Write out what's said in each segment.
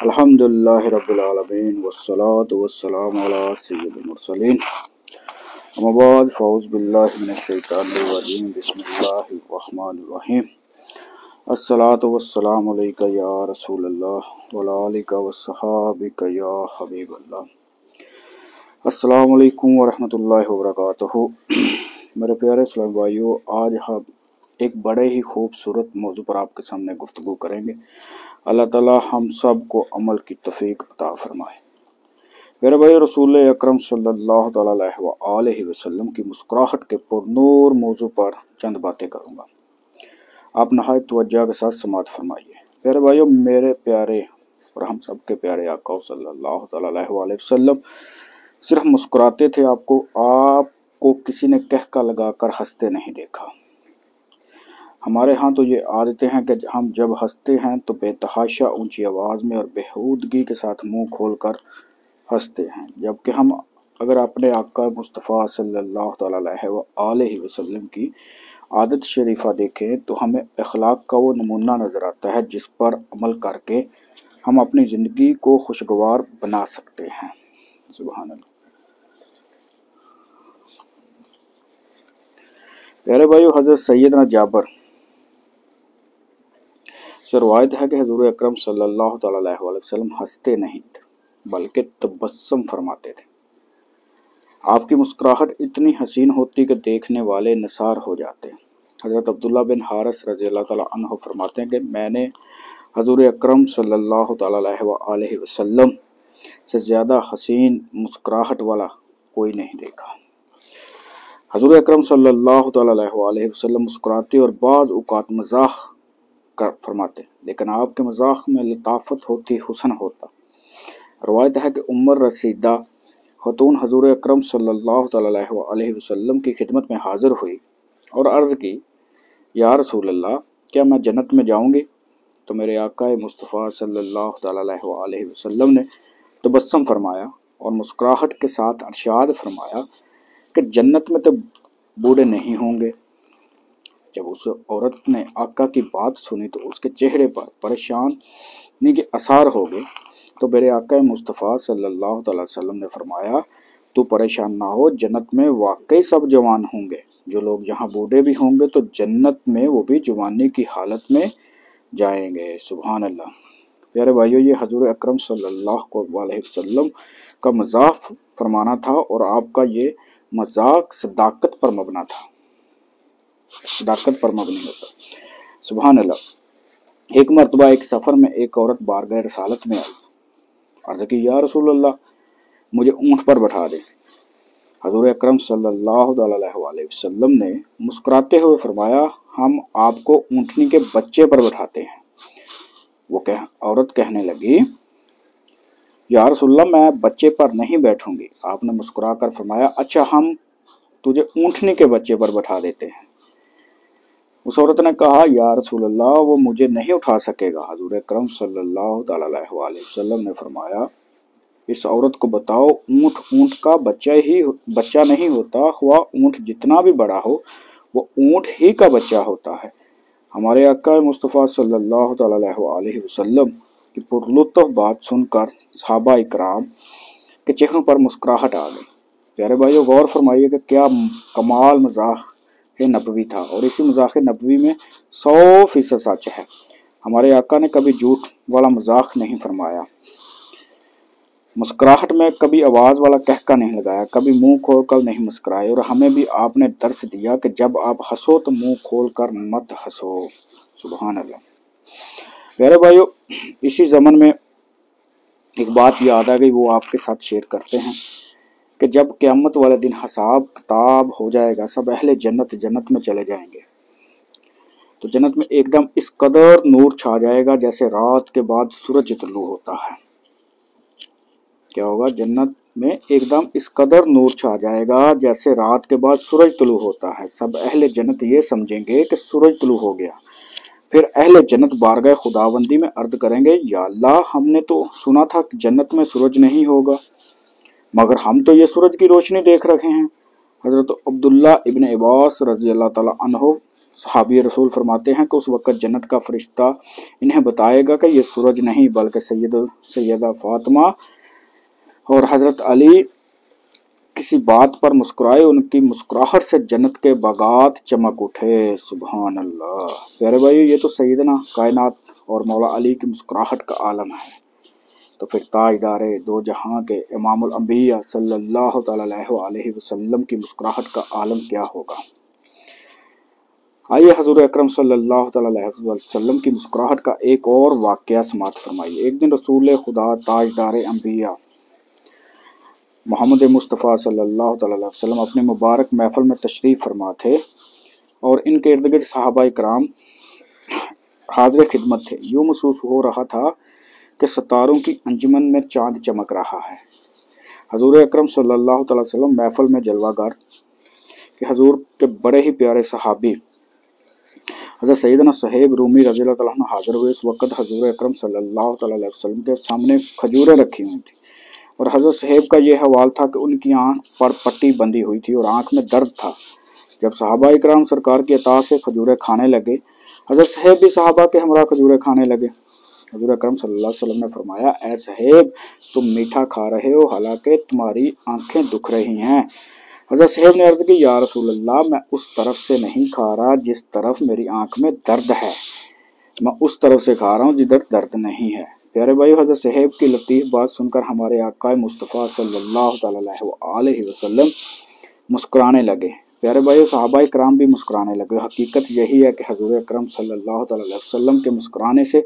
अल्हम्दुलिल्लाहि रब्बिल आलमीन वस्सलातु वस्सलामु अला सय्यिदिल मुरसलीन अम्मा बाद फ़ऊज़ु बिल्लाहि मिनश शैतानिर रजीम बिस्मिल्लाहिर रहमानिर रहीम अस्सलातु वस्सलामु अलैका या रसूलल्लाह व अला आलिका वस्सहाबिका या हबीबल्लाह। अस्सलामु अलैकुम व रहमतुल्लाहि व बरकातुहू। मेरे प्यारे इस्लामी भाइयों, आज हम एक बड़े ही खूबसूरत मौजू पर आपके सामने गुफ्तगू करेंगे। अल्लाह ताला हम सब को अमल की तौफीक अता फरमाए। मेरे भाई, रसूल अकरम सल्लल्लाहु अलैहि वसल्लम की मुस्कुराहट के पुरनूर मौजू पर चंद बातें करूँगा। आप नहायत तवज्जो के साथ समाअत फरमाइए। मेरे भाइयों, मेरे प्यारे और हम सब के प्यारे आका सल्लल्लाहु अलैहि वसल्लम सिर्फ मुस्कुराते थे। आपको किसी ने कहका लगाकर हंसते नहीं देखा। हमारे यहाँ तो ये आदतें हैं कि हम जब हंसते हैं तो बेतहाशा ऊंची आवाज़ में और बेहूदगी के साथ मुंह खोलकर हंसते हैं, जबकि हम अगर अपने आका मुस्तफ़ा सल्लल्लाहु अलैहि वसल्लम की आदत शरीफा देखें तो हमें अखलाक का वो नमूना नज़र आता है जिस पर अमल करके हम अपनी ज़िंदगी को खुशगवार बना सकते हैं। सुभान अल्लाह। प्यारे भाइयों, हज़रत सैयदना जाबर से रवायत है कि हुज़ूर अकरम सल्लल्लाहु अलैहि वसल्लम हंसते नहीं थे बल्कि तबस्सुम फरमाते थे। आपकी मुस्कुराहट इतनी हसीन होती कि देखने वाले निसार हो जाते। हज़रत अब्दुल्ला बिन हारिस रज़ियल्लाहु तआला अन्हु फरमाते हैं कि मैंने हुज़ूर अकरम सल्लल्लाहु अलैहि वसल्लम से ज़्यादा हसीन मुस्कुराहट वाला कोई नहीं देखा। हुज़ूर अकरम सल्लल्लाहु अलैहि वसल्लम मुस्कुराते और बाज़ औक़ात मज़ाक कर फरमाते, लेकिन आपके मज़ाक में लताफ़त होती, हुस्न होता। रवायत है कि उम्र रसीदा खतून हुज़ूर अकरम सल्लल्लाहु अलैहि वसल्लम की खिदमत में हाज़िर हुई और अर्ज़ की, या रसूल अल्लाह, क्या मैं जन्नत में जाऊँगी? तो मेरे आका मुस्तफ़ा सल्लल्लाहु अलैहि वसल्लम ने तबस्सुम फरमाया और मुस्कुराहट के साथ इरशाद फरमाया कि जन्नत में तो बूढ़े नहीं होंगे। जब उस औरत ने आका की बात सुनी तो उसके चेहरे पर परेशानी के आसार हो गए। तो मेरे आका मुस्तफ़ा सल्लल्लाहु अलैहि वसल्लम ने फरमाया, तू परेशान ना हो, जन्नत में वाकई सब जवान होंगे। जो लोग यहाँ बूढ़े भी होंगे तो जन्नत में वो भी जवानी की हालत में जाएंगे। सुभान अल्लाह। प्यारे भाइयों, ये हुज़ूर अकरम सल्लल्लाहु अलैहि वसल्लम का मज़ाक फरमाना था और आपका ये मज़ाक सदाकत पर मबना था, सदाकत पर मबनी होता। सुभान अल्लाह। एक मरतबा एक सफ़र में एक औरत बारगाह रसालत में आई। अर्ज़ की, या रसूल अल्लाह, मुझे ऊँट पर बैठा दे। हुज़ूर अकरम सल्लल्लाहु अलैहि वसल्लम ने मुस्कुराते हुए फरमाया, हम आपको ऊँटनी के बच्चे पर बैठाते हैं। औरत कहने लगी, या रसूल अल्लाह, मैं बच्चे पर नहीं बैठूंगी। आपने मुस्कुरा कर फरमाया, अच्छा, हम तुझे ऊँटनी के बच्चे पर बैठा देते हैं। उस औरत ने कहा, या रसूल अल्लाह, वो मुझे नहीं उठा सकेगा। हुज़ूर अकरम सल्लल्लाहु अलैहि वसल्लम ने फरमाया, इस औरत को बताओ, ऊँट का बच्चा नहीं होता, हुआ ऊँट जितना भी बड़ा हो वो ऊँट ही का बच्चा होता है। हमारे आका मुस्तफ़ा सल्लल्लाहु अलैहि वसल्लम की पुरलुत्फ़ बात सुनकर सहाबा इकराम के चेहरों पर मुस्कुराहट आ गई। प्यारे भाइयों, गौर फरमाइए कि क्या कमाल मज़ाक नबवी था और इसी मज़ाक नबवी में 100% सच है। हमारे आका ने कभी झूठ वाला मज़ाक नहीं फरमाया, मुस्कुराहट में कभी आवाज़ वाला कहका नहीं लगाया, कभी मुंह खोलकर नहीं मुस्कुराए। और हमें भी आपने दर्स दिया कि जब आप हंसो तो मुंह खोलकर मत हंसो। सुभान अल्लाह। प्यारे भाइयों, इसी ज़मन में एक बात याद आ गई, वो आपके साथ शेयर करते हैं कि जब क़यामत वाले दिन हिसाब किताब हो जाएगा, सब अहले जन्नत में चले जाएंगे, तो जन्नत में एकदम इस कदर नूर छा जाएगा जैसे रात के बाद सूरज तुलू होता है। क्या होगा? जन्नत में एकदम इस कदर नूर छा जाएगा जैसे रात के बाद सूरज तुलू होता है। सब अहले जन्नत ये समझेंगे कि सूरज तुलू हो गया। फिर अहले जन्नत बारगाह खुदावंदी में अर्ज करेंगे, या अल्लाह, हमने तो सुना था कि जन्नत में सूरज नहीं होगा, मगर हम तो ये सूरज की रोशनी देख रहे हैं। हज़रत अब्दुल्ला इब्न अब्बास रज़ियल्लाहु तआला अन्हु सहाबी रसूल फरमाते हैं कि उस वक़्त जन्नत का फरिश्ता इन्हें बताएगा कि ये सूरज नहीं बल्कि सैयदा फातिमा और हज़रत अली किसी बात पर मुस्कुराए, उनकी मुस्कुराहट से जन्नत के बागात चमक उठे। सुभान अल्लाह। प्यारे भाई, ये तो सैयदना कायनात और मौला अली की मुस्कुराहट का आलम है, तो फिर ताजदारे दो जहां के इमामुल अंबिया सल्लल्लाहु अलैहि वसल्लम की मुस्कुराहट का आलम क्या होगा। आइए हजूर अकरम सल्लल्लाहु अलैहि वसल्लम की मुस्कुराहट का एक और वाक़या समाअत फरमाइए। एक दिन रसूल खुदा ताजदार अंबिया मोहम्मद मुस्तफ़ा सल्लल्लाहु अलैहि वसल्लम अपने मुबारक महफिल में तशरीफ़ फरमा थे और इनके इर्द गिर्द सहाबा इकराम हाज़िर खिदमत थे। यूँ महसूस हो रहा था कि सितारों की अंजुमन में चांद चमक रहा है। हजूर अकरम सल्लल्लाहु अलैहि वसल्लम महफिल में जलवागर कि हजूर के बड़े ही प्यारे सहाबी हज़रत सैयदना सुहैब रूमी रज़ियल्लाहु तआला अन्हु हाज़िर हुए। इस वक़्त हजूर अकरम सल्लल्लाहु अलैहि वसल्लम के सामने खजूरें रखी हुई थी और हज़रत सुहैब का यह हवाल था कि उनकी आँख पर पट्टी बंधी हुई थी और आँख में दर्द था। जब सहाबा इकराम सरकार की अता से खजूरें खाने लगे, हज़रत सुहैब भी सहाबा के हमरा खजूरें खाने लगे। हजूर अकरम सल्लल्लाहु अलैहि वसल्लम ने फरमाया, ए सुहैब, तुम मीठा खा रहे हो हालांकि तुम्हारी आंखें दुख रही हैं। हज़रत सुहैब ने अर्ज़ की, या रसूल अल्लाह, मैं उस तरफ से नहीं खा रहा जिस तरफ मेरी आंख में दर्द है, मैं उस तरफ से खा रहा हूँ जिधर दर्द नहीं है। प्यारे भाई, हज़रत सुहैब की लतीफ़ बात सुनकर हमारे आका मुस्तफ़ा सल्लल्लाहु अलैहि वसल्लम मुस्कुराने लगे। प्यारे भाई, सहाबा इकराम भी मुस्कुराने लगे। हकीकत यही है कि हजूर अकरम सल्लल्लाहु अलैहि वसल्लम के मुस्कुराने से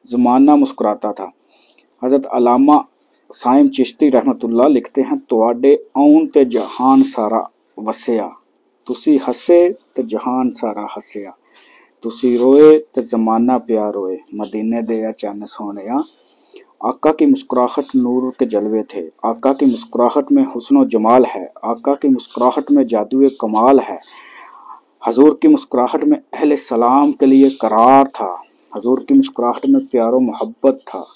ज़माना मुस्कुराता था। हज़रत अल्लामा साइम चिश्ती रहमतुल्लाह लिखते हैं, तुआडे आउन ते जहान सारा वसिया, तुसी हसे ते जहान सारा हसिया, तुसी रोए ते ज़माना प्या रोए, मदीने दे या चन्न सोनिया। आका की मुस्कुराहट नूर के जलवे थे। आका की मुस्कुराहट में हुस्न जमाल है। आका की मुस्कुराहट में जादुए कमाल है। हजूर की मुस्कुराहट में अहले सलाम के लिए करार था। हजूर की मुस्कुराहट में प्यारो मोहब्बत था।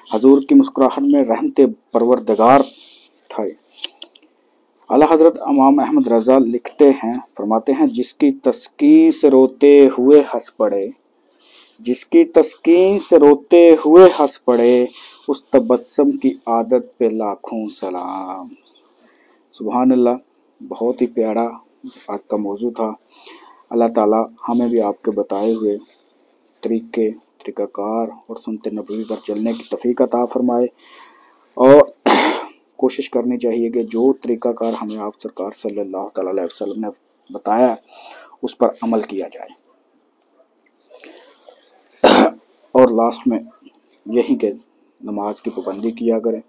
हजूर की मुस्कुराहट में रहमते परवरदिगार थे। आला हजरत इमाम अहमद रज़ा लिखते हैं, फरमाते हैं, जिसकी तस्कीन से रोते हुए हंस पड़े, जिसकी तस्कीन से रोते हुए हंस पड़े, उस तबस्सुम की आदत पे लाखों सलाम। सुभान अल्लाह। बहुत ही प्यारा आज का मौजू था। अल्लाह ताला हमें भी आपके बताए हुए तरीक़ाकार और सुन्नत नबवी पर चलने की तौफ़ीक़ अता फरमाए और कोशिश करनी चाहिए कि जो तरीक़ाकार हमें आप सरकार सल्लल्लाहु अलैहि वसल्लम ने बताया उस पर अमल किया जाए। और लास्ट में यही कि नमाज की पाबंदी किया करें।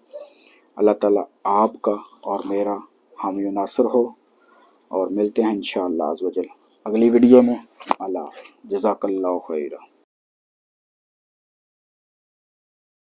अल्लाह ताला आपका और मेरा हामी नासर हो और मिलते हैं इंशाअल्लाह अज़्ज़ वजल अगली वीडियो में। अल्लाह हाफ़िज़। जज़ाकल्लाहु खैरा।